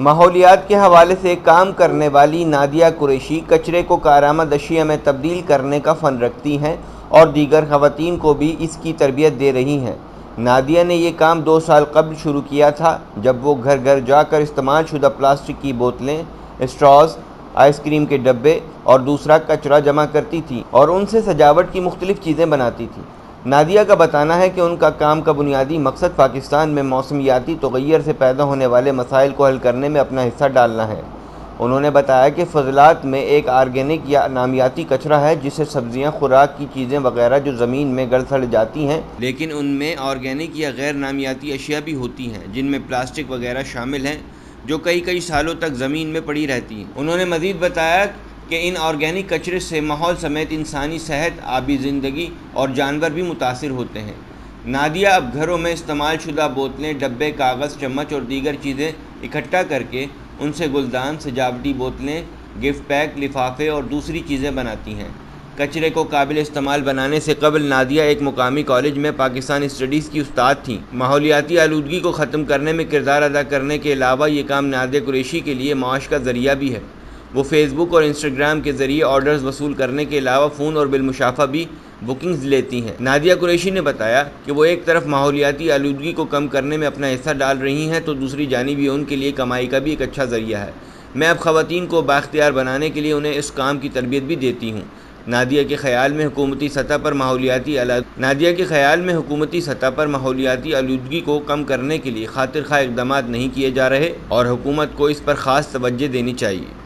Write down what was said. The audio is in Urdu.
ماحولیات کے حوالے سے کام کرنے والی نادیہ قریشی کچرے کو کارآمد اشیاء میں تبدیل کرنے کا فن رکھتی ہیں اور دیگر خواتین کو بھی اس کی تربیت دے رہی ہیں۔ نادیہ نے یہ کام 2 سال قبل شروع کیا تھا، جب وہ گھر گھر جا کر استعمال شدہ پلاسٹک کی بوتلیں، اسٹراز، آئس کریم کے ڈبے اور دوسرا کچرا جمع کرتی تھی اور ان سے سجاوٹ کی مختلف چیزیں بناتی تھی۔ نادیہ کا بتانا ہے کہ ان کا کام کا بنیادی مقصد پاکستان میں موسمیاتی تغیر سے پیدا ہونے والے مسائل کو حل کرنے میں اپنا حصہ ڈالنا ہے۔ انہوں نے بتایا کہ فضلات میں ایک آرگینک یا نامیاتی کچرا ہے، جسے سبزیاں، خوراک کی چیزیں وغیرہ جو زمین میں گل سڑ جاتی ہیں، لیکن ان میں آرگینک یا غیر نامیاتی اشیاء بھی ہوتی ہیں جن میں پلاسٹک وغیرہ شامل ہیں، جو کئی سالوں تک زمین میں پڑی رہتی ہیں۔ انہوں نے مزید بتایا کہ ان آرگینک کچرے سے ماحول سمیت انسانی صحت، آبی زندگی اور جانور بھی متاثر ہوتے ہیں۔ نادیہ اب گھروں میں استعمال شدہ بوتلیں، ڈبے، کاغذ، چمچ اور دیگر چیزیں اکٹھا کر کے ان سے گلدان، سجاوٹی بوتلیں، گفٹ پیک، لفافے اور دوسری چیزیں بناتی ہیں۔ کچرے کو قابل استعمال بنانے سے قبل نادیہ ایک مقامی کالج میں پاکستان اسٹڈیز کی استاد تھیں۔ ماحولیاتی آلودگی کو ختم کرنے میں کردار ادا کرنے کے علاوہ یہ کام نادیہ قریشی کے لیے معاش کا ذریعہ بھی ہے۔ وہ فیس بک اور انسٹاگرام کے ذریعے آرڈرز وصول کرنے کے علاوہ فون اور بالمشافہ بھی بکنگز لیتی ہیں۔ نادیہ قریشی نے بتایا کہ وہ ایک طرف ماحولیاتی آلودگی کو کم کرنے میں اپنا حصہ ڈال رہی ہیں، تو دوسری جانب یہ ان کے لیے کمائی کا بھی ایک اچھا ذریعہ ہے۔ میں اب خواتین کو بااختیار بنانے کے لیے انہیں اس کام کی تربیت بھی دیتی ہوں۔ نادیہ کے خیال میں حکومتی سطح پر ماحولیاتی آلودگی کو کم کرنے کے لیے خاطر خواہ اقدامات نہیں کیے جا رہے اور حکومت کو اس پر خاص توجہ دینی چاہیے۔